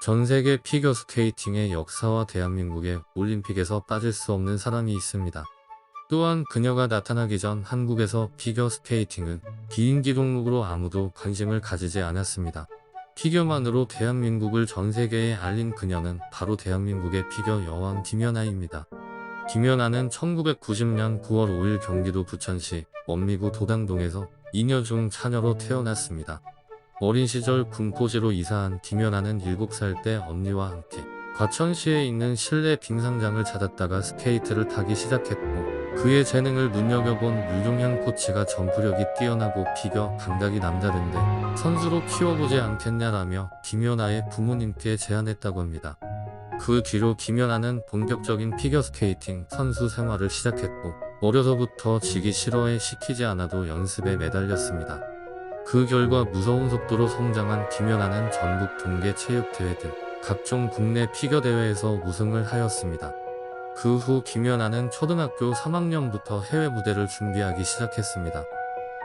전 세계 피겨스케이팅의 역사와 대한민국의 올림픽에서 빠질 수 없는 사람이 있습니다. 또한 그녀가 나타나기 전 한국에서 피겨스케이팅은 비인기 종목으로 아무도 관심을 가지지 않았습니다. 피겨만으로 대한민국을 전 세계에 알린 그녀는 바로 대한민국의 피겨 여왕 김연아입니다. 김연아는 1990년 9월 5일 경기도 부천시 원미구 도당동에서 이녀 중 자녀로 태어났습니다. 어린 시절 군포지로 이사한 김연아는 7살 때 언니와 함께 과천시에 있는 실내 빙상장을 찾았다가 스케이트를 타기 시작했고, 그의 재능을 눈여겨본 유종현 코치가 점프력이 뛰어나고 피겨 감각이 남다른데 선수로 키워보지 않겠냐라며 김연아의 부모님께 제안했다고 합니다. 그 뒤로 김연아는 본격적인 피겨스케이팅 선수 생활을 시작했고, 어려서부터 지기 싫어해 시키지 않아도 연습에 매달렸습니다. 그 결과 무서운 속도로 성장한 김연아는 전국 동계체육대회 등 각종 국내 피겨대회에서 우승을 하였습니다. 그 후 김연아는 초등학교 3학년부터 해외 무대를 준비하기 시작했습니다.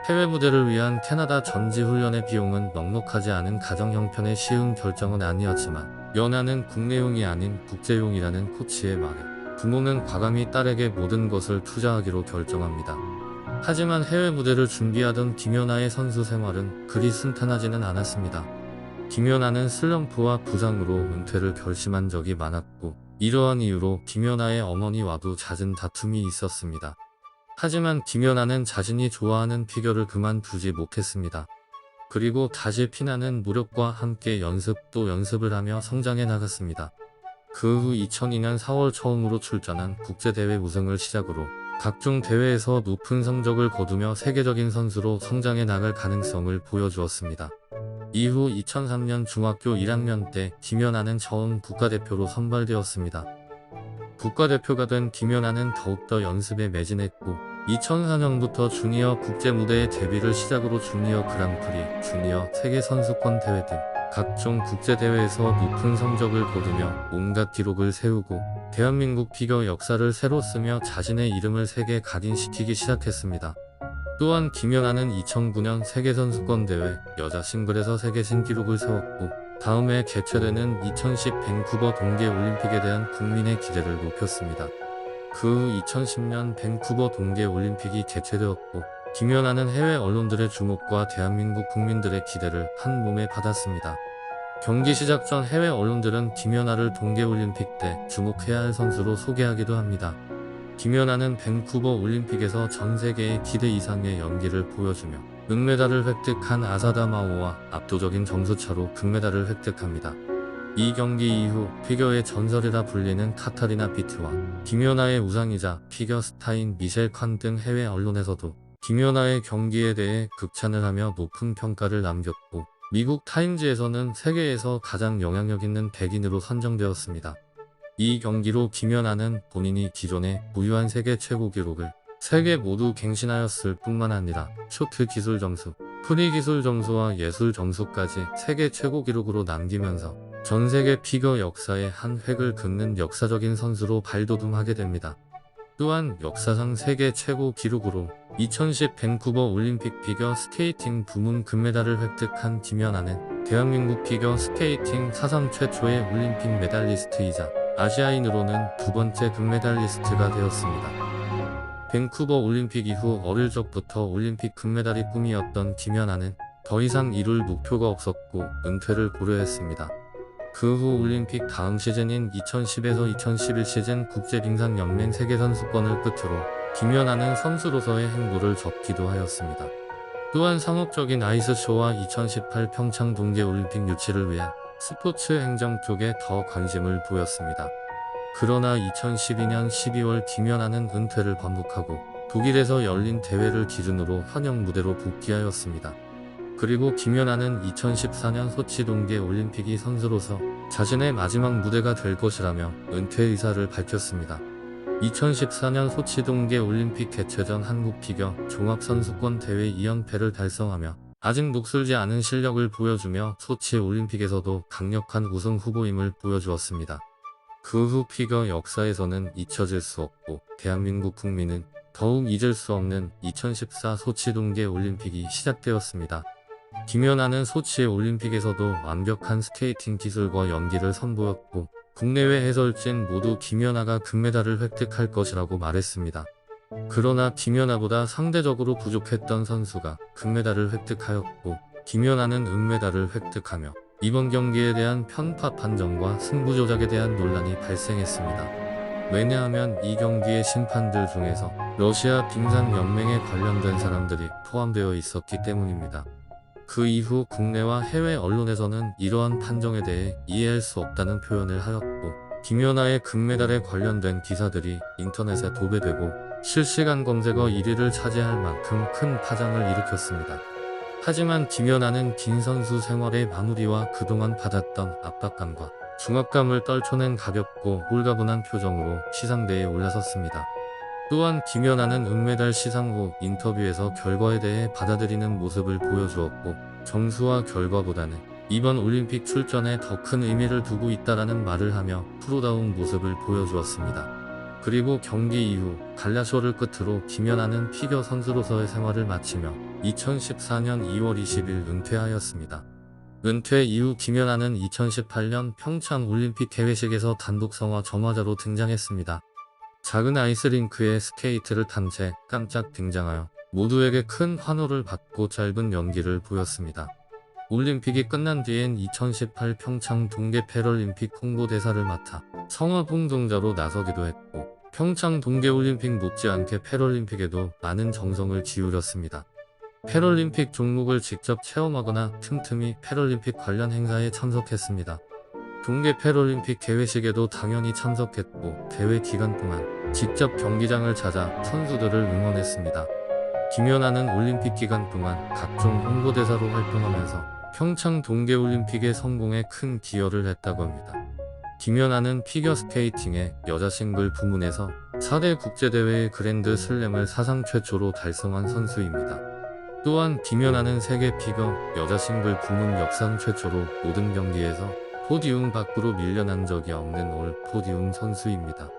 해외 무대를 위한 캐나다 전지훈련의 비용은 넉넉하지 않은 가정 형편에 쉬운 결정은 아니었지만, 연아는 국내용이 아닌 국제용이라는 코치의 말에 부모는 과감히 딸에게 모든 것을 투자하기로 결정합니다. 하지만 해외 무대를 준비하던 김연아의 선수 생활은 그리 순탄하지는 않았습니다. 김연아는 슬럼프와 부상으로 은퇴를 결심한 적이 많았고, 이러한 이유로 김연아의 어머니와도 잦은 다툼이 있었습니다. 하지만 김연아는 자신이 좋아하는 피겨를 그만두지 못했습니다. 그리고 다시 피나는 노력과 함께 연습 또 연습을 하며 성장해 나갔습니다. 그 후 2002년 4월 처음으로 출전한 국제대회 우승을 시작으로 각종 대회에서 높은 성적을 거두며 세계적인 선수로 성장해 나갈 가능성을 보여주었습니다. 이후 2003년 중학교 1학년 때 김연아는 처음 국가대표로 선발되었습니다. 국가대표가 된 김연아는 더욱더 연습에 매진했고, 2004년부터 주니어 국제무대의 데뷔를 시작으로 주니어 그랑프리, 주니어 세계선수권 대회 등 각종 국제대회에서 높은 성적을 거두며 온갖 기록을 세우고 대한민국 피겨 역사를 새로 쓰며 자신의 이름을 세계에 각인시키기 시작했습니다. 또한 김연아는 2009년 세계선수권대회 여자 싱글에서 세계 신기록을 세웠고, 다음해 개최되는 2010 밴쿠버 동계올림픽에 대한 국민의 기대를 높였습니다. 그 후 2010년 밴쿠버 동계올림픽이 개최되었고, 김연아는 해외 언론들의 주목과 대한민국 국민들의 기대를 한 몸에 받았습니다. 경기 시작 전 해외 언론들은 김연아를 동계올림픽 때 주목해야 할 선수로 소개하기도 합니다. 김연아는 밴쿠버 올림픽에서 전 세계의 기대 이상의 연기를 보여주며 은메달을 획득한 아사다마오와 압도적인 점수차로 금메달을 획득합니다. 이 경기 이후 피겨의 전설이라 불리는 카타리나 비트와 김연아의 우상이자 피겨 스타인 미셸 칸 등 해외 언론에서도 김연아의 경기에 대해 극찬을 하며 높은 평가를 남겼고, 미국 타임즈에서는 세계에서 가장 영향력 있는 백인으로 선정되었습니다. 이 경기로 김연아는 본인이 기존에 보유한 세계 최고 기록을 3개 모두 갱신하였을 뿐만 아니라 쇼트 기술 점수, 프리 기술 점수와 예술 점수까지 세계 최고 기록으로 남기면서 전 세계 피겨 역사에 한 획을 긋는 역사적인 선수로 발돋움하게 됩니다. 또한 역사상 세계 최고 기록으로 2010 밴쿠버 올림픽 피겨 스케이팅 부문 금메달을 획득한 김연아는 대한민국 피겨 스케이팅 사상 최초의 올림픽 메달리스트이자 아시아인으로는 2번째 금메달리스트가 되었습니다. 밴쿠버 올림픽 이후 어릴 적부터 올림픽 금메달이 꿈이었던 김연아는 더 이상 이룰 목표가 없었고 은퇴를 고려했습니다. 그 후 올림픽 다음 시즌인 2010에서 2011 시즌 국제빙상연맹 세계선수권을 끝으로 김연아는 선수로서의 행보를 접기도 하였습니다. 또한 상업적인 아이스쇼와 2018 평창 동계올림픽 유치를 위한 스포츠 행정 쪽에 더 관심을 보였습니다. 그러나 2012년 12월 김연아는 은퇴를 번복하고 독일에서 열린 대회를 기준으로 현역 무대로 복귀하였습니다. 그리고 김연아는 2014년 소치 동계올림픽이 선수로서 자신의 마지막 무대가 될 것이라며 은퇴 의사를 밝혔습니다. 2014년 소치 동계올림픽 개최 전 한국 피겨 종합선수권 대회 2연패를 달성하며 아직 녹슬지 않은 실력을 보여주며 소치 올림픽에서도 강력한 우승 후보임을 보여주었습니다. 그 후 피겨 역사에서는 잊혀질 수 없고 대한민국 국민은 더욱 잊을 수 없는 2014 소치 동계올림픽이 시작되었습니다. 김연아는 소치 올림픽에서도 완벽한 스케이팅 기술과 연기를 선보였고 국내외 해설진 모두 김연아가 금메달을 획득할 것이라고 말했습니다. 그러나 김연아보다 상대적으로 부족했던 선수가 금메달을 획득하였고 김연아는 은메달을 획득하며 이번 경기에 대한 편파 판정과 승부 조작에 대한 논란이 발생했습니다. 왜냐하면 이 경기의 심판들 중에서 러시아 빙상 연맹에 관련된 사람들이 포함되어 있었기 때문입니다. 그 이후 국내와 해외 언론에서는 이러한 판정에 대해 이해할 수 없다는 표현을 하였고 김연아의 금메달에 관련된 기사들이 인터넷에 도배되고 실시간 검색어 1위를 차지할 만큼 큰 파장을 일으켰습니다. 하지만 김연아는 긴 선수 생활의 마무리와 그동안 받았던 압박감과 중압감을 떨쳐낸 가볍고 홀가분한 표정으로 시상대에 올라섰습니다. 또한 김연아는 은메달 시상 후 인터뷰에서 결과에 대해 받아들이는 모습을 보여주었고 점수와 결과보다는 이번 올림픽 출전에 더 큰 의미를 두고 있다라는 말을 하며 프로다운 모습을 보여주었습니다. 그리고 경기 이후 갈라쇼를 끝으로 김연아는 피겨 선수로서의 생활을 마치며 2014년 2월 20일 은퇴하였습니다. 은퇴 이후 김연아는 2018년 평창 올림픽 개회식에서 단독 성화 점화자로 등장했습니다. 작은 아이스링크에 스케이트를 탄 채 깜짝 등장하여 모두에게 큰 환호를 받고 짧은 연기를 보였습니다. 올림픽이 끝난 뒤엔 2018 평창 동계 패럴림픽 홍보대사를 맡아 성화 봉송자로 나서기도 했고 평창 동계올림픽 못지않게 패럴림픽에도 많은 정성을 기울였습니다. 패럴림픽 종목을 직접 체험하거나 틈틈이 패럴림픽 관련 행사에 참석했습니다. 동계 패럴림픽 개회식에도 당연히 참석했고 대회 기간 동안 직접 경기장을 찾아 선수들을 응원했습니다. 김연아는 올림픽 기간 동안 각종 홍보대사로 활동하면서 평창 동계올림픽의 성공에 큰 기여를 했다고 합니다. 김연아는 피겨스케이팅의 여자 싱글 부문에서 4대 국제대회의 그랜드 슬램을 사상 최초로 달성한 선수입니다. 또한 김연아는 세계 피겨 여자 싱글 부문 역상 최초로 모든 경기에서 포디움 밖으로 밀려난 적이 없는 올 포디움 선수입니다.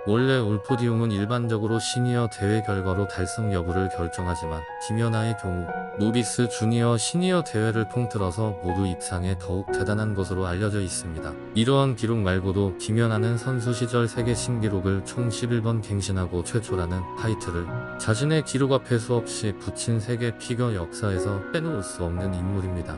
원래 올 포디움은 일반적으로 시니어 대회 결과로 달성 여부를 결정하지만 김연아의 경우 노비스 주니어 시니어 대회를 통틀어서 모두 입상에 더욱 대단한 것으로 알려져 있습니다. 이러한 기록 말고도 김연아는 선수 시절 세계 신기록을 총 11번 갱신하고 최초라는 타이틀을 자신의 기록 앞에 수없이 붙인 세계 피겨 역사에서 빼놓을 수 없는 인물입니다.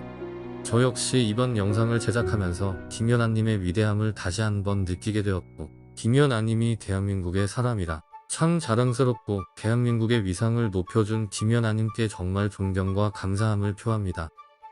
저 역시 이번 영상을 제작하면서 김연아님의 위대함을 다시 한번 느끼게 되었고 김연아님이 대한민국의 사람이라 참 자랑스럽고 대한민국의 위상을 높여준 김연아님께 정말 존경과 감사함을 표합니다.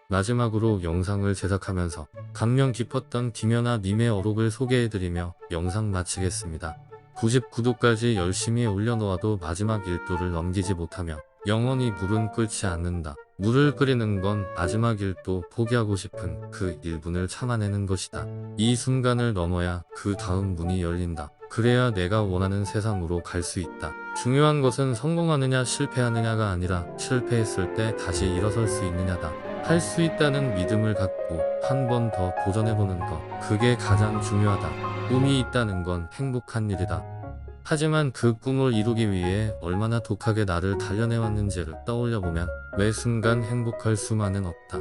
마지막으로 영상을 제작하면서 감명 깊었던 김연아님의 어록을 소개해드리며 영상 마치겠습니다. 99도까지 열심히 올려놓아도 마지막 1도를 넘기지 못하며 영원히 물은 끓지 않는다. 물을 끓이는 건 마지막 1도 포기하고 싶은 그 1분을 참아내는 것이다. 이 순간을 넘어야 그 다음 문이 열린다. 그래야 내가 원하는 세상으로 갈 수 있다. 중요한 것은 성공하느냐 실패하느냐가 아니라 실패했을 때 다시 일어설 수 있느냐다. 할 수 있다는 믿음을 갖고 한 번 더 도전해보는 것. 그게 가장 중요하다. 꿈이 있다는 건 행복한 일이다. 하지만 그 꿈을 이루기 위해 얼마나 독하게 나를 단련해왔는지를 떠올려보면 매 순간 행복할 수만은 없다.